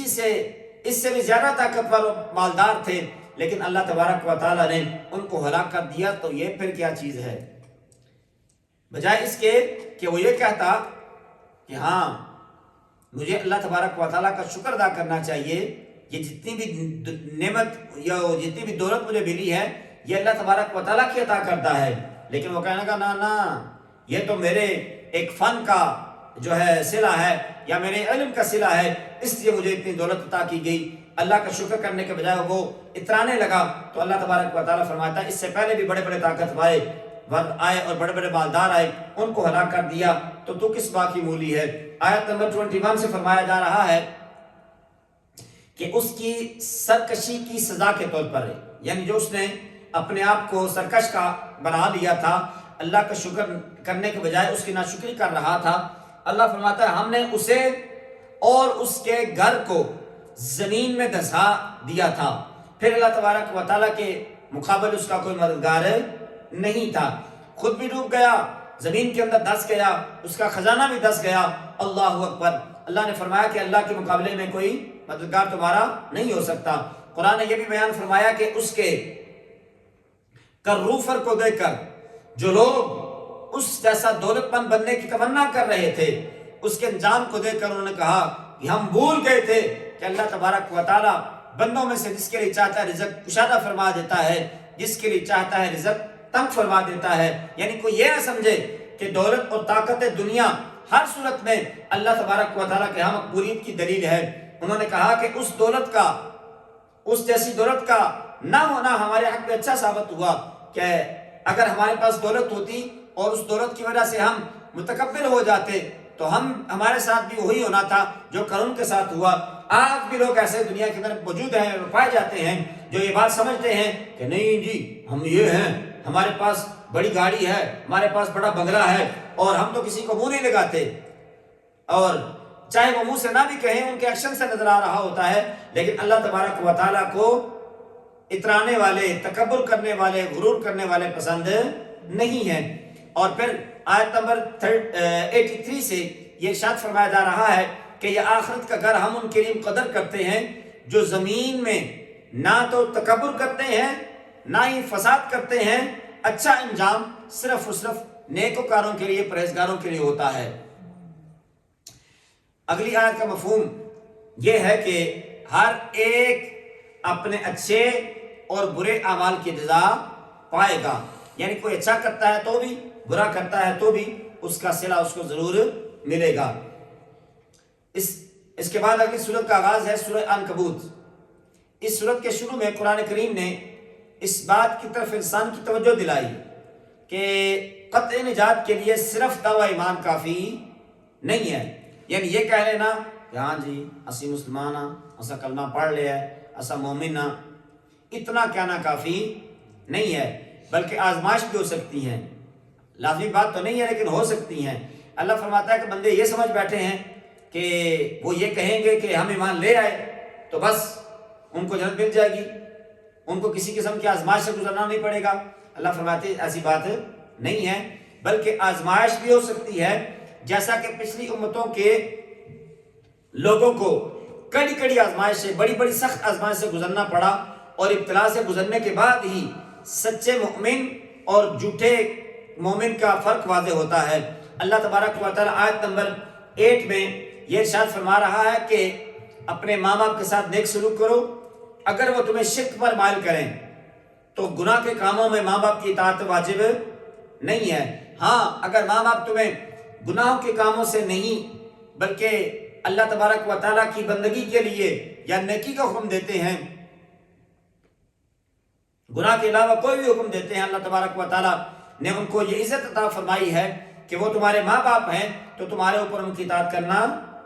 سے بھی زیادہ طاقتور و مالدار تھے، لیکن اللہ تبارک و تعالیٰ نے ان کو ہلاک کر دیا۔ تو یہ پھر کیا چیز ہے؟ بجائے اس کے کہ وہ یہ کہتا کہ ہاں مجھے اللہ تبارک و تعالیٰ کا شکر ادا کرنا چاہیے، یہ جتنی بھی نعمت یا جتنی بھی دولت مجھے ملی ہے یہ اللہ تبارک و تعالیٰ کی عطا کرتا ہے، لیکن وہ کہنے کا نا یہ تو میرے ایک فن کا جو ہے صلہ ہے یا میرے علم کا صلہ ہے، اس لیے مجھے اتنی دولت عطا کی گئی۔ اللہ کا شکر کرنے کے بجائے وہ اترانے لگا، تو اللہ تبارک و تعالیٰ فرماتا ہے اس سے پہلے بھی بڑے بڑے طاقتور آئے اور بڑے بڑے مالدار آئے، ان کو ہلاک کر دیا، تو کس بات کی مولی ہے؟ آیت نمبر 21 سے فرمایا جا رہا ہے کہ اس کی سرکشی کی سزا کے طور پر ہے، یعنی جو اس نے اپنے آپ کو سرکش کا بنا لیا تھا، اللہ کا شکر کرنے کے بجائے اس کی ناشکری کر رہا تھا، اللہ فرماتا ہے ہم نے اسے اور اس کے گھر کو زمین میں دھسا دیا تھا، پھر اللہ تبارک و تعالیٰ کے مقابل اس کا کوئی مددگار نہیں تھا، خود بھی ڈوب گیا، زمین کے اندر دھس گیا، اس کا خزانہ بھی دھس گیا۔ اللہ اکبر! اللہ نے فرمایا کہ اللہ کے مقابلے میں کوئی مددگار تمہارا نہیں ہو سکتا۔ قرآن نے یہ بھی بیان فرمایا کہ اس کے کروفر کو دیکھ کر جو لوگ اس جیسا دولت مند بننے کی تمنا کر رہے تھے، اس کے انجام کو دیکھ کر انہوں نے کہا کہ ہم بھول گئے تھے کہ اللہ تبارک و تعالیٰ بندوں میں سے جس کے لیے چاہتا ہے رزق کشادہ فرما دیتا ہے، جس کے لیے چاہتا ہے رزق تنگ فرما دیتا ہے۔ یعنی کوئی یہ نہ سمجھے کہ دولت اور طاقت دنیا ہر صورت میں اللہ تبارک و تعالیٰ کے ہاں مقبولیت کی دلیل ہے۔ انہوں نے کہا کہ اس جیسی دولت کا نہ ہونا ہمارے حق میں اچھا ثابت ہوا، کہ اگر ہمارے پاس دولت ہوتی اور اس دولت کی وجہ سے ہم متکبر ہو جاتے تو ہمارے ساتھ بھی وہی ہونا تھا جو قارون کے ساتھ ہوا۔ آج بھی لوگ ایسے دنیا کے اندر موجود ہیں اور پائے جاتے ہیں جو یہ بات سمجھتے ہیں کہ نہیں جی ہم یہ ہیں، ہمارے پاس بڑی گاڑی ہے، ہمارے پاس بڑا بنگلہ ہے، اور ہم تو کسی کو منہ نہیں لگاتے، اور چاہے وہ منہ سے نہ بھی کہیں ان کے ایکشن سے نظر آ رہا ہوتا ہے، لیکن اللہ تبارک و تعالیٰ کو اترانے والے، تکبر کرنے والے، غرور کرنے والے پسند نہیں ہیں۔ اور پھر آیت نمبر 83 سے یہ ارشاد فرمایا جا رہا ہے کہ یہ آخرت کا گھر ہم ان کے لیے مقدر کرتے ہیں جو زمین میں نہ تو تکبر کرتے ہیں نہ ہی فساد کرتے ہیں، اچھا انجام صرف اور صرف نیکوکاروں کے لیے، پرہیزگاروں کے لیے ہوتا ہے۔ اگلی آیت کا مفہوم یہ ہے کہ ہر ایک اپنے اچھے اور برے اعمال کی جزا پائے گا، یعنی کوئی اچھا کرتا ہے تو بھی، برا کرتا ہے تو بھی اس کا صلہ اس کو ضرور ملے گا۔ اس کے بعد اگلی سورت کا آغاز ہے سورہ عنکبوت۔ اس سورت کے شروع میں قرآن کریم نے اس بات کی طرف انسان کی توجہ دلائی کہ قطع نجات کے لیے صرف دعوی ایمان کافی نہیں ہے، یعنی یہ کہہ لینا کہ ہاں جی اسی مسلمان ہاں، اسا کلمہ پڑھ لیا ہے، اسا مومن ہاں، اتنا کہنا کافی نہیں ہے، بلکہ آزمائش بھی ہو سکتی ہیں، لازمی بات تو نہیں ہے لیکن ہو سکتی ہیں۔ اللہ فرماتا ہے کہ بندے یہ سمجھ بیٹھے ہیں کہ وہ یہ کہیں گے کہ ہم ایمان لے آئے تو بس ان کو جنت مل جائے گی، ان کو کسی قسم کی آزمائش سے گزرنا نہیں پڑے گا۔ اللہ فرماتے ہیں ایسی بات نہیں ہے، بلکہ آزمائش بھی ہو سکتی ہے، جیسا کہ پچھلی امتوں کے لوگوں کو کڑی کڑی آزمائش سے، بڑی بڑی سخت آزمائش سے گزرنا پڑا، اور ابتلا سے گزرنے کے بعد ہی سچے مومن اور جھوٹے مومن کا فرق واضح ہوتا ہے۔ اللہ تبارک و تعالیٰ آیت نمبر 8 میں یہ ارشاد فرما رہا ہے کہ اپنے ماں باپ کے ساتھ نیک سلوک کرو، اگر وہ تمہیں شرک پر مائل کریں تو گناہ کے کاموں میں ماں باپ کی اطاعت واجب نہیں ہے۔ ہاں اگر ماں باپ تمہیں گناہوں کے کاموں سے نہیں بلکہ اللہ تبارک و تعالیٰ کی بندگی کے لیے یا نیکی کا حکم دیتے ہیں، گناہ کے علاوہ کوئی بھی حکم دیتے ہیں، اللہ تبارک و تعالیٰ نے ان کو یہ عزت عطا فرمائی ہے کہ وہ تمہارے ماں باپ ہیں تو تمہارے اوپر ان کی اطاعت کرنا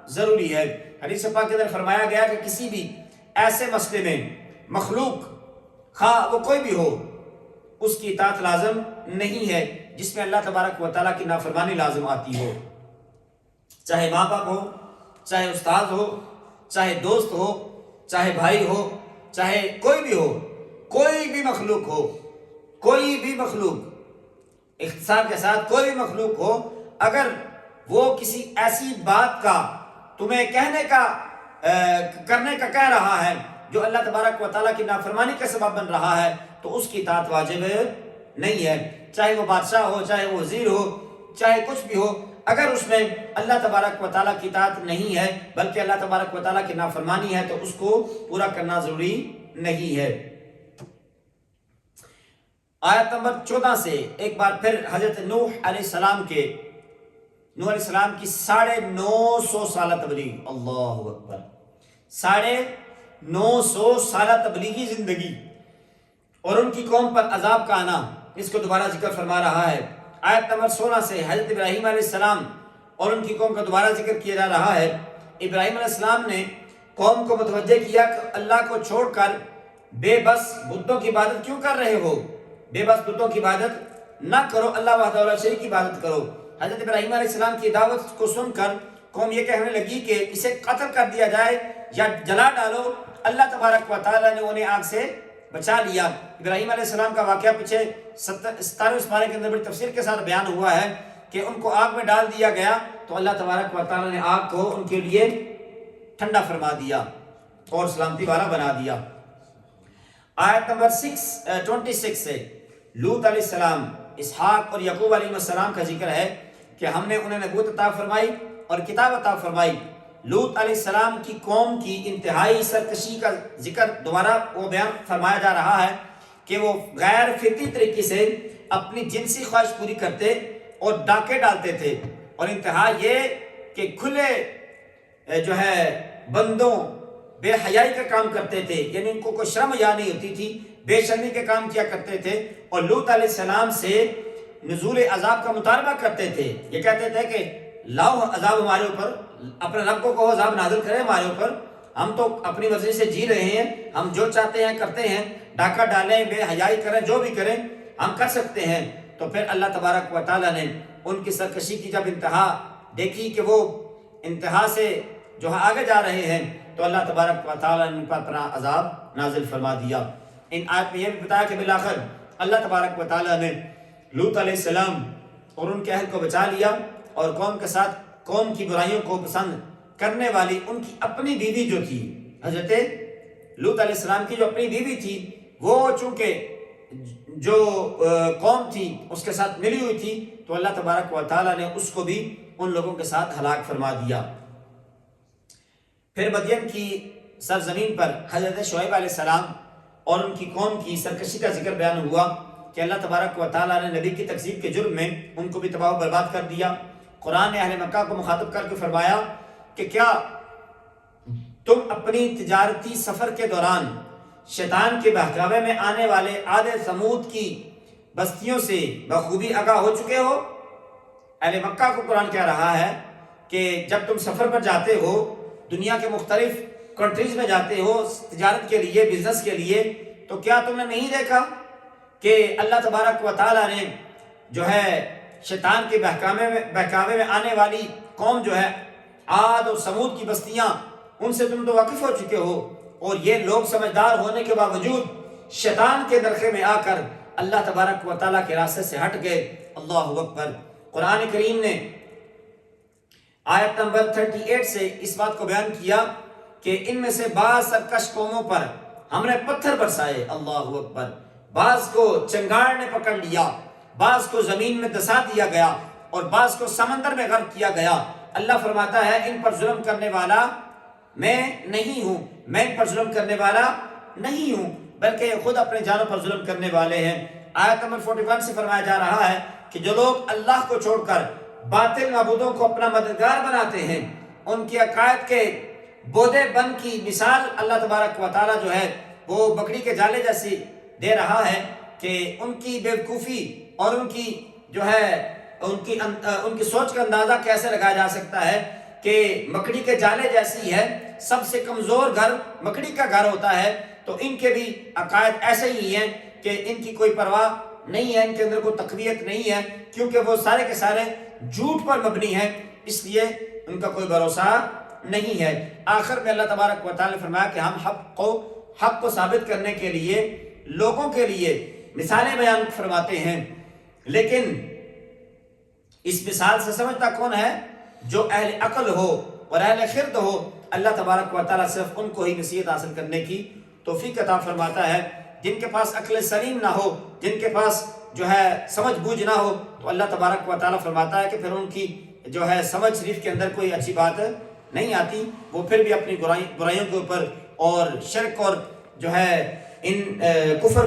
ضروری ہے۔ حدیث پاک کے اندر فرمایا گیا کہ کسی بھی ایسے مسئلے میں مخلوق خواہ وہ کوئی بھی ہو اس کی اطاعت لازم نہیں ہے جس میں اللہ تبارک و تعالیٰ کی نافرمانی لازم آتی ہو، چاہے ماں باپ ہو، چاہے استاد ہو، چاہے دوست ہو، چاہے بھائی ہو، چاہے کوئی بھی ہو، کوئی بھی مخلوق ہو، کوئی بھی مخلوق، اختصار کے ساتھ کوئی بھی مخلوق ہو، اگر وہ کسی ایسی بات کا تمہیں کرنے کا کہہ رہا ہے جو اللہ تبارک و تعالیٰ کی نافرمانی کا سبب بن رہا ہے تو اس کی اطاعت واجب نہیں ہے، چاہے وہ بادشاہ ہو، چاہے وہ وزیر ہو، چاہے کچھ بھی ہو، اگر اس میں اللہ تبارک و تعالیٰ کی اطاعت نہیں ہے بلکہ اللہ تبارک و تعالیٰ کی نافرمانی ہے تو اس کو پورا کرنا ضروری نہیں ہے۔ آیت نمبر 14 سے ایک بار پھر حضرت نوح علیہ السلام کی 950 سالہ تبلیغ، اللہ اکبر، 950 سالہ تبلیغی زندگی اور ان کی قوم پر عذاب کا آنا، اس کو دوبارہ ذکر فرما رہا ہے۔ آیت نمبر 16 سے حضرت ابراہیم علیہ السلام اور ان کی قوم کا دوبارہ ذکر کیا جا رہا ہے۔ ابراہیم علیہ السلام نے قوم کو متوجہ کیا کہ اللہ کو چھوڑ کر بے بس بتوں کی عبادت کیوں کر رہے ہو، بے بس بتوں کی عبادت نہ کرو، اللہ وحدہ لا شریک کی عبادت کرو۔ حضرت ابراہیم علیہ السلام کی دعوت کو سن کر قوم یہ کہنے لگی کہ اسے قتل کر دیا جائے یا جلا ڈالو، اللہ تبارک و تعالیٰ نے انہیں آگ سے بچا لیا۔ ابراہیم علیہ السلام کا واقعہ پیچھے 17 پارے کے اندر بڑی تفصیل کے ساتھ بیان ہوا ہے کہ ان کو آگ میں ڈال دیا گیا تو اللہ تبارک و تعالیٰ نے آگ کو ان کے لیے ٹھنڈا فرما دیا اور سلامتی والا بنا دیا۔ آیت نمبر 26 سے لوط علیہ السلام، اسحاق اور یعقوب علیہ السلام کا ذکر ہے کہ ہم نے انہیں نبوت عطا فرمائی اور کتاب عطا فرمائی۔ لوط علیہ السلام کی قوم کی انتہائی سرکشی کا ذکر دوبارہ وہ بیان فرمایا جا رہا ہے کہ وہ غیر فطری طریقے سے اپنی جنسی خواہش پوری کرتے اور ڈاکے ڈالتے تھے، اور انتہا یہ کہ کھلے جو ہے بندوں بے حیائی کا کام کرتے تھے، یعنی ان کو کوئی شرم حیا نہیں ہوتی تھی، بے شرمی کے کام کیا کرتے تھے اور لوط علیہ السلام سے نزول عذاب کا مطالبہ کرتے تھے۔ یہ کہتے تھے کہ لاؤ عذاب ہمارے اوپر، اپنے رب کو کہو عذاب نازل کرے ہمارے اوپر، ہم تو اپنی مرضی سے جی رہے ہیں، ہم جو چاہتے ہیں کرتے ہیں، ڈاکہ ڈالیں، بے حیائی کریں، جو بھی کریں ہم کر سکتے ہیں۔ تو پھر اللہ تبارک و تعالیٰ نے ان کی سرکشی کی جب انتہا دیکھی کہ وہ انتہا سے جو ہے آگے جا رہے ہیں تو اللہ تبارک و تعالیٰ نے ان پر اپنا عذاب نازل فرما دیا۔ ان آیت میں یہ بھی بتایا کہ بالآخر اللہ تبارک و تعالیٰ نے لوط علیہ السلام اور ان کے اہل کو بچا لیا، اور قوم کے ساتھ قوم کی برائیوں کو پسند کرنے والی ان کی اپنی بیوی جو تھی، حضرت لوط علیہ السلام کی جو اپنی بیوی تھی، وہ چونکہ جو قوم تھی اس کے ساتھ ملی ہوئی تھی تو اللہ تبارک و تعالیٰ نے اس کو بھی ان لوگوں کے ساتھ ہلاک فرما دیا۔ پھر مدین کی سرزمین پر حضرت شعیب علیہ السلام اور ان کی قوم کی سرکشی کا ذکر بیان ہوا کہ اللہ تبارک و تعالیٰ نے نبی کی تکذیب کے جرم میں ان کو بھی تباہ و برباد کر دیا۔ قرآن نے اہل مکہ کو مخاطب کر کے فرمایا کہ کیا تم اپنی تجارتی سفر کے دوران شیطان کے بہکاوے میں آنے والے عاد ثمود کی بستیوں سے بخوبی آگاہ ہو چکے ہو؟ اہل مکہ کو قرآن کہہ رہا ہے کہ جب تم سفر پر جاتے ہو، دنیا کے مختلف کنٹریز میں جاتے ہو تجارت کے لیے، بزنس کے لیے، تو کیا تم نے نہیں دیکھا کہ اللہ تبارک و تعالیٰ نے جو ہے شیطان کے بہکاوے میں آنے والی قوم جو ہے عاد اور ثمود کی بستیاں، ان سے تم تو واقف ہو چکے ہو، اور یہ لوگ سمجھدار ہونے کے باوجود شیطان کے درخے میں آ کر اللہ تبارک و تعالیٰ کے راستے سے ہٹ گئے۔ اللہ اکبر۔ قرآن کریم نے آیت نمبر 38 سے اس بات کو بیان کیا کہ ان میں سے بعض سرکش قوموں پر ہم نے پتھر برسائے، اللہ اکبر، بعض کو چنگاڑ نے پکڑ لیا، بعض کو زمین میں دسا دیا گیا اور بعض کو سمندر میں غرق کیا گیا۔ اللہ فرماتا ہے ان پر ظلم کرنے والا میں نہیں ہوں، میں ان پر ظلم کرنے والا نہیں ہوں، بلکہ یہ خود اپنے جانوں پر ظلم کرنے والے ہیں۔ آیت نمبر 41 سے فرمایا جا رہا ہے کہ جو لوگ اللہ کو چھوڑ کر باطل معبودوں کو اپنا مددگار بناتے ہیں، ان کی عقائد کے بودے بن کی مثال اللہ تبارک و تعالیٰ جو ہے وہ بکری کے جالے جیسی دے رہا ہے کہ ان کی بیوقوفی اور ان کی جو ہے ان کی سوچ کا اندازہ کیسے لگایا جا سکتا ہے کہ مکڑی کے جالے جیسی ہے، سب سے کمزور گھر مکڑی کا گھر ہوتا ہے، تو ان کے بھی عقائد ایسے ہی ہیں کہ ان کی کوئی پرواہ نہیں ہے، ان کے اندر کوئی تقویت نہیں ہے، کیونکہ وہ سارے کے سارے جھوٹ پر مبنی ہیں، اس لیے ان کا کوئی بھروسہ نہیں ہے۔ آخر میں اللہ تبارک و تعالیٰ نے فرمایا کہ ہم حق کو ثابت کرنے کے لیے لوگوں کے لیے مثالیں بیان فرماتے ہیں، لیکن اس مثال سے سمجھتا کون ہے؟ جو اہل عقل ہو اور اہل خرد ہو۔ اللہ تبارک و تعالیٰ صرف ان کو ہی نصیحت حاصل کرنے کی توفیق عطا فرماتا ہے۔ جن کے پاس عقل سلیم نہ ہو، جن کے پاس جو ہے سمجھ بوجھ نہ ہو، تو اللہ تبارک و تعالیٰ فرماتا ہے کہ پھر ان کی جو ہے سمجھ شریف کے اندر کوئی اچھی بات نہیں آتی، وہ پھر بھی اپنی برائیوں کے اوپر اور شرک اور جو ہے ان کفر